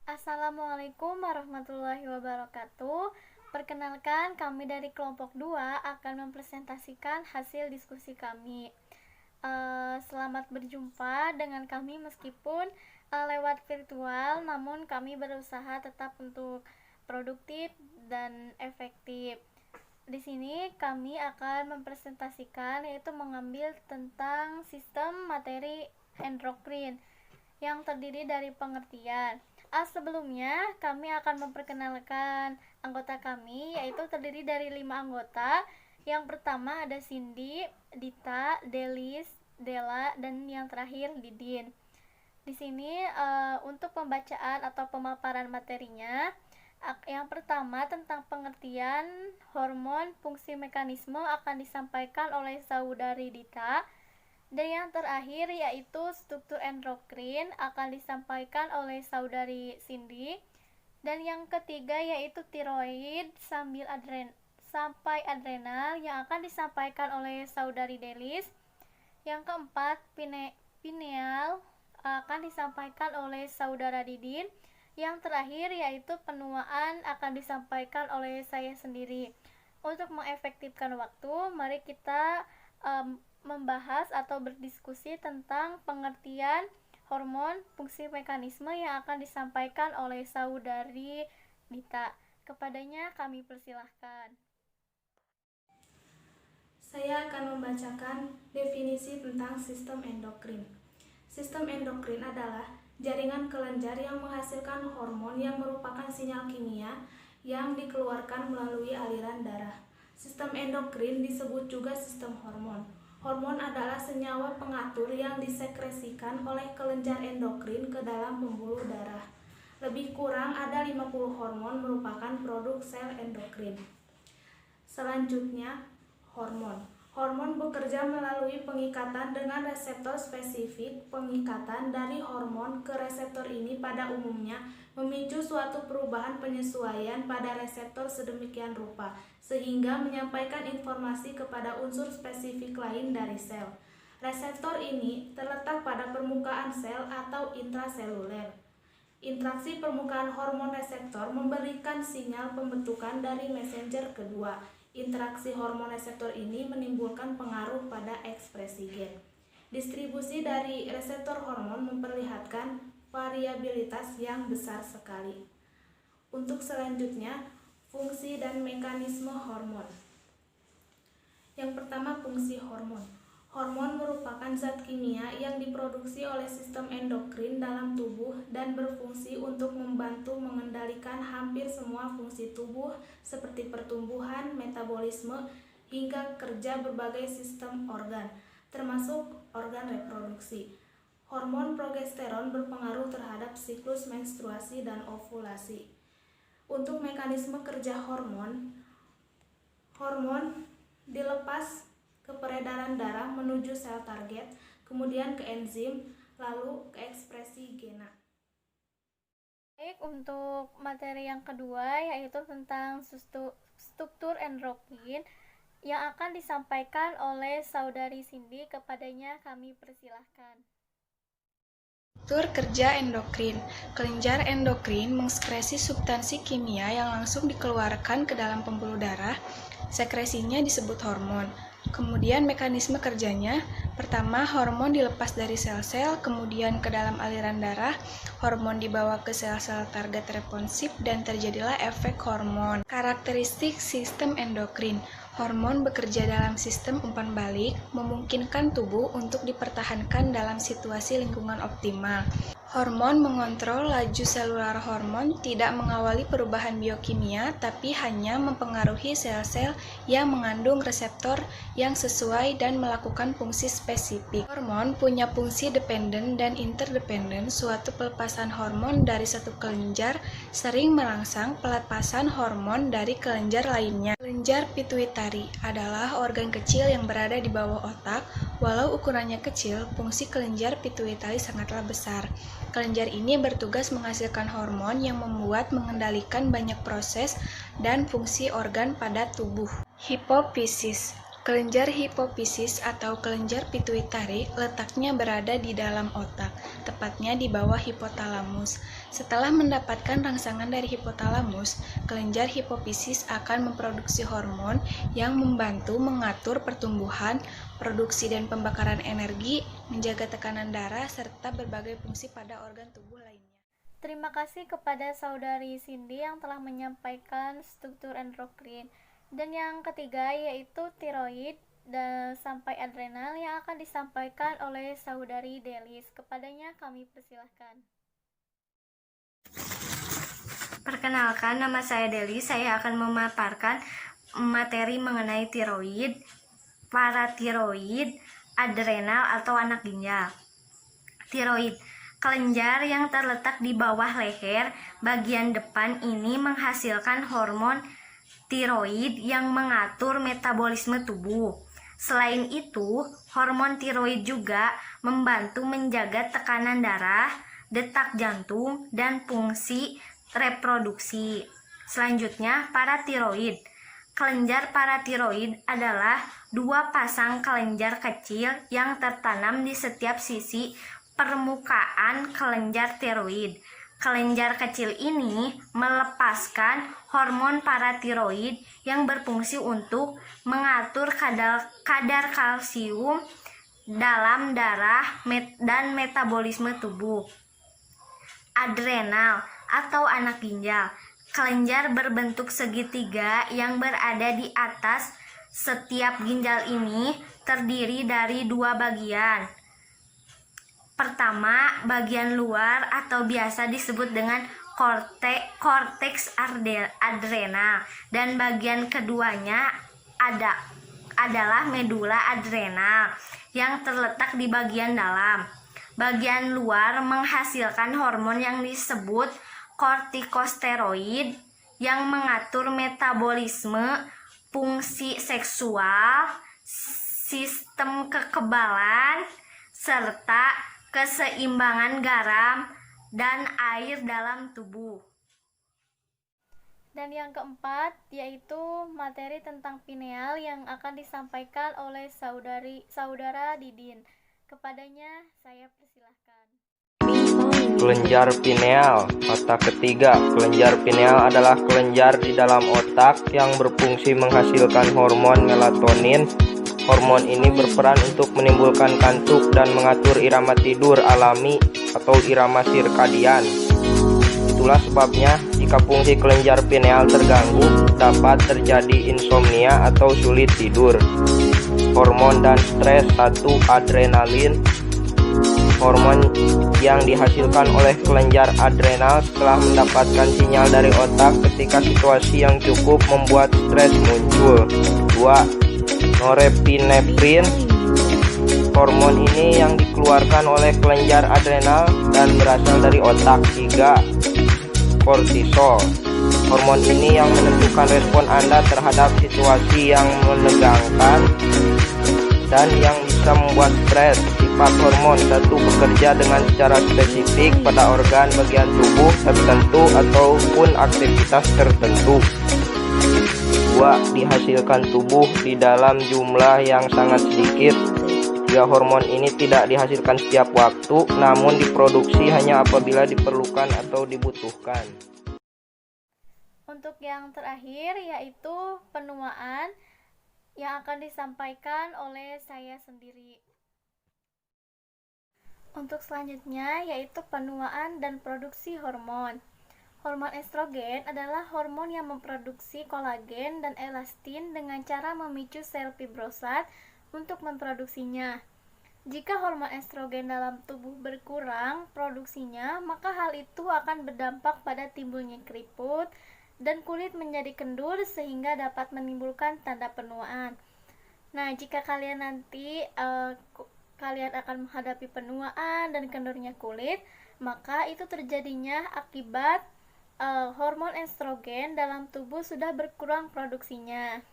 Assalamualaikum warahmatullahi wabarakatuh. Perkenalkan, kami dari kelompok 2 akan mempresentasikan hasil diskusi kami. Selamat berjumpa dengan kami meskipun lewat virtual, namun kami berusaha tetap untuk produktif dan efektif. Di sini kami akan mempresentasikan, yaitu mengambil tentang sistem materi endokrin yang terdiri dari pengertian. Sebelumnya kami akan memperkenalkan anggota kami, yaitu terdiri dari 5 anggota. Yang pertama ada Cindy, Dita, Delis, Dela, dan yang terakhir Didin. Di sini untuk pembacaan atau pemaparan materinya, yang pertama tentang pengertian hormon fungsi mekanisme akan disampaikan oleh saudari Dita. Dan yang terakhir yaitu struktur endokrin akan disampaikan oleh saudari Cindy. Dan yang ketiga yaitu tiroid sampai adrenal yang akan disampaikan oleh saudari Delis. Yang keempat pineal akan disampaikan oleh saudara Didin. Yang terakhir yaitu penuaan akan disampaikan oleh saya sendiri. Untuk mengefektifkan waktu, mari kita membahas atau berdiskusi tentang pengertian hormon fungsi mekanisme yang akan disampaikan oleh saudari Dita. Kepadanya kami persilahkan. Saya akan membacakan definisi tentang sistem endokrin. Sistem endokrin adalah jaringan kelenjar yang menghasilkan hormon yang merupakan sinyal kimia yang dikeluarkan melalui aliran darah. Sistem endokrin disebut juga sistem hormon. Hormon adalah senyawa pengatur yang disekresikan oleh kelenjar endokrin ke dalam pembuluh darah. Lebih kurang ada 50 hormon merupakan produk sel endokrin. Selanjutnya, hormon. Hormon bekerja melalui pengikatan dengan reseptor spesifik. Pengikatan dari hormon ke reseptor ini pada umumnya memicu suatu perubahan penyesuaian pada reseptor sedemikian rupa, sehingga menyampaikan informasi kepada unsur spesifik lain dari sel. Reseptor ini terletak pada permukaan sel atau intraseluler. Interaksi permukaan hormon reseptor memberikan sinyal pembentukan dari messenger kedua. Interaksi hormon reseptor ini menimbulkan pengaruh pada ekspresi gen. Distribusi dari reseptor hormon memperlihatkan variabilitas yang besar sekali. Untuk selanjutnya, fungsi dan mekanisme hormon. Yang pertama, fungsi hormon. Hormon merupakan zat kimia yang diproduksi oleh sistem endokrin dalam tubuh dan berfungsi untuk membantu mengendalikan hampir semua fungsi tubuh seperti pertumbuhan, metabolisme, hingga kerja berbagai sistem organ, termasuk organ reproduksi. Hormon progesteron berpengaruh terhadap siklus menstruasi dan ovulasi. Untuk mekanisme kerja hormon dilepas ke peredaran darah menuju sel target, kemudian ke enzim, lalu ke ekspresi gena. Baik, untuk materi yang kedua yaitu tentang struktur endokrin yang akan disampaikan oleh saudari Cindy. Kepadanya kami persilahkan. Struktur kerja endokrin. Kelenjar endokrin mengekskresi substansi kimia yang langsung dikeluarkan ke dalam pembuluh darah. Sekresinya disebut hormon. Kemudian mekanisme kerjanya, pertama hormon dilepas dari sel-sel, kemudian ke dalam aliran darah, hormon dibawa ke sel-sel target responsif dan terjadilah efek hormon. Karakteristik sistem endokrin. Hormon bekerja dalam sistem umpan balik, memungkinkan tubuh untuk dipertahankan dalam situasi lingkungan optimal. Hormon mengontrol laju selular. Hormon tidak mengawali perubahan biokimia, tapi hanya mempengaruhi sel-sel yang mengandung reseptor yang sesuai dan melakukan fungsi spesifik. Hormon punya fungsi dependen dan interdependen. Suatu pelepasan hormon dari satu kelenjar sering merangsang pelepasan hormon dari kelenjar lainnya. Kelenjar pituitari adalah organ kecil yang berada di bawah otak. Walau ukurannya kecil, fungsi kelenjar pituitari sangatlah besar. Kelenjar ini bertugas menghasilkan hormon yang mengendalikan banyak proses dan fungsi organ pada tubuh. Hipofisis. Kelenjar hipofisis atau kelenjar pituitari letaknya berada di dalam otak, tepatnya di bawah hipotalamus. Setelah mendapatkan rangsangan dari hipotalamus, kelenjar hipofisis akan memproduksi hormon yang membantu mengatur pertumbuhan, produksi dan pembakaran energi, menjaga tekanan darah, serta berbagai fungsi pada organ tubuh lainnya. Terima kasih kepada Saudari Cindy yang telah menyampaikan struktur endokrin. Dan yang ketiga yaitu tiroid dan sampai adrenal yang akan disampaikan oleh Saudari Delis. Kepadanya kami persilahkan. Perkenalkan, nama saya Delis. Saya akan memaparkan materi mengenai tiroid, paratiroid, adrenal atau anak ginjal. Tiroid, kelenjar yang terletak di bawah leher bagian depan ini menghasilkan hormon tiroid yang mengatur metabolisme tubuh. Selain itu, hormon tiroid juga membantu menjaga tekanan darah, detak jantung, dan fungsi reproduksi. Selanjutnya, paratiroid. Kelenjar paratiroid adalah dua pasang kelenjar kecil yang tertanam di setiap sisi permukaan kelenjar tiroid. Kelenjar kecil ini melepaskan hormon paratiroid yang berfungsi untuk mengatur kadar kalsium dalam darah dan metabolisme tubuh. Adrenal atau anak ginjal, kelenjar berbentuk segitiga yang berada di atas setiap ginjal ini terdiri dari dua bagian. Pertama, bagian luar atau biasa disebut dengan korteks adrenal, dan bagian keduanya adalah medula adrenal yang terletak di bagian dalam. Bagian luar menghasilkan hormon yang disebut kortikosteroid yang mengatur metabolisme, fungsi seksual, sistem kekebalan, serta keseimbangan garam dan air dalam tubuh. Dan yang keempat yaitu materi tentang pineal yang akan disampaikan oleh saudara Didin. Kepadanya saya persilahkan. Kelenjar pineal, otak ketiga. Kelenjar pineal adalah kelenjar di dalam otak yang berfungsi menghasilkan hormon melatonin. Hormon ini berperan untuk menimbulkan kantuk dan mengatur irama tidur alami atau irama sirkadian. Itulah sebabnya jika fungsi kelenjar pineal terganggu, dapat terjadi insomnia atau sulit tidur. Hormon dan stres. 1. Adrenalin. Hormon yang dihasilkan oleh kelenjar adrenal setelah mendapatkan sinyal dari otak ketika situasi yang cukup membuat stres muncul. 2. Norepinefrin. Hormon ini yang dikeluarkan oleh kelenjar adrenal dan berasal dari otak. 3. Kortisol. Hormon ini yang menentukan respon Anda terhadap situasi yang menegangkan dan yang bisa membuat stres. Sifat hormon. 1. Bekerja dengan secara spesifik pada organ bagian tubuh tertentu ataupun aktivitas tertentu. 2. Dihasilkan tubuh di dalam jumlah yang sangat sedikit. 3. Hormon ini tidak dihasilkan setiap waktu, namun diproduksi hanya apabila diperlukan atau dibutuhkan. Untuk yang terakhir yaitu penuaan yang akan disampaikan oleh saya sendiri. Untuk selanjutnya yaitu penuaan dan produksi hormon. Hormon estrogen adalah hormon yang memproduksi kolagen dan elastin dengan cara memicu sel fibrosat untuk memproduksinya. Jika hormon estrogen dalam tubuh berkurang produksinya, maka hal itu akan berdampak pada timbulnya keriput dan kulit menjadi kendur sehingga dapat menimbulkan tanda penuaan. Nah, jika kalian nanti kalian akan menghadapi penuaan dan kendurnya kulit, maka itu terjadinya akibat hormon estrogen dalam tubuh sudah berkurang produksinya.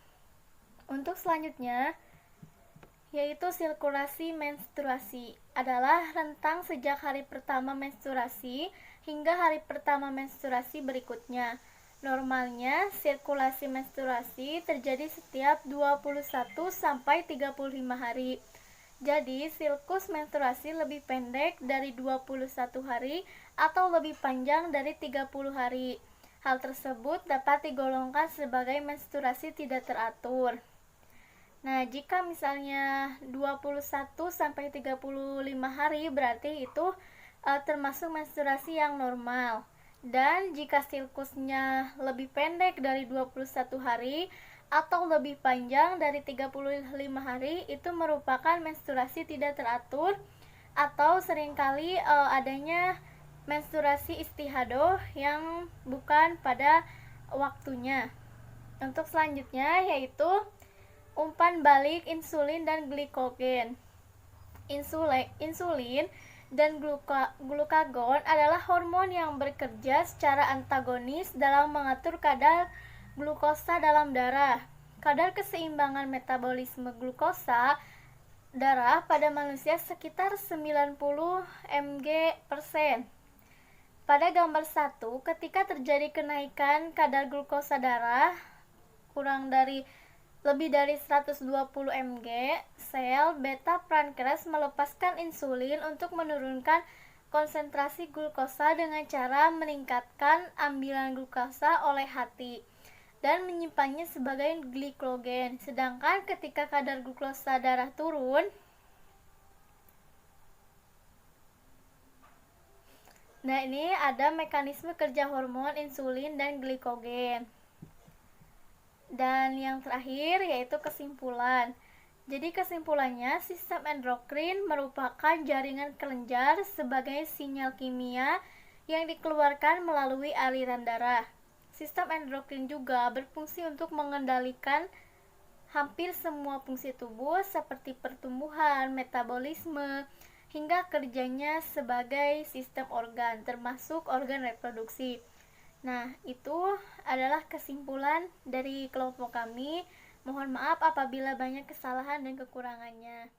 Untuk selanjutnya yaitu sirkulasi menstruasi adalah rentang sejak hari pertama menstruasi hingga hari pertama menstruasi berikutnya. Normalnya, sirkulasi menstruasi terjadi setiap 21 sampai 35 hari. Jadi, siklus menstruasi lebih pendek dari 21 hari atau lebih panjang dari 30 hari. Hal tersebut dapat digolongkan sebagai menstruasi tidak teratur. Nah, jika misalnya 21 sampai 35 hari berarti itu termasuk menstruasi yang normal. Dan jika siklusnya lebih pendek dari 21 hari atau lebih panjang dari 35 hari itu merupakan menstruasi tidak teratur atau seringkali adanya menstruasi istihadoh yang bukan pada waktunya. Untuk selanjutnya yaitu umpan balik insulin dan glikogen. Insulin dan glukagon adalah hormon yang bekerja secara antagonis dalam mengatur kadar glukosa dalam darah. Kadar keseimbangan metabolisme glukosa darah pada manusia sekitar 90 mg%. Pada gambar 1, ketika terjadi kenaikan kadar glukosa darah lebih dari 120 mg, sel beta pankreas melepaskan insulin untuk menurunkan konsentrasi glukosa dengan cara meningkatkan ambilan glukosa oleh hati dan menyimpannya sebagai glikogen. Sedangkan ketika kadar glukosa darah turun, nah ini ada mekanisme kerja hormon insulin dan glikogen. Dan yang terakhir yaitu kesimpulan. Jadi kesimpulannya, sistem endokrin merupakan jaringan kelenjar sebagai sinyal kimia yang dikeluarkan melalui aliran darah. Sistem endokrin juga berfungsi untuk mengendalikan hampir semua fungsi tubuh seperti pertumbuhan, metabolisme, hingga kerjanya sebagai sistem organ, termasuk organ reproduksi. Nah, itu adalah kesimpulan dari kelompok kami. Mohon maaf apabila banyak kesalahan dan kekurangannya.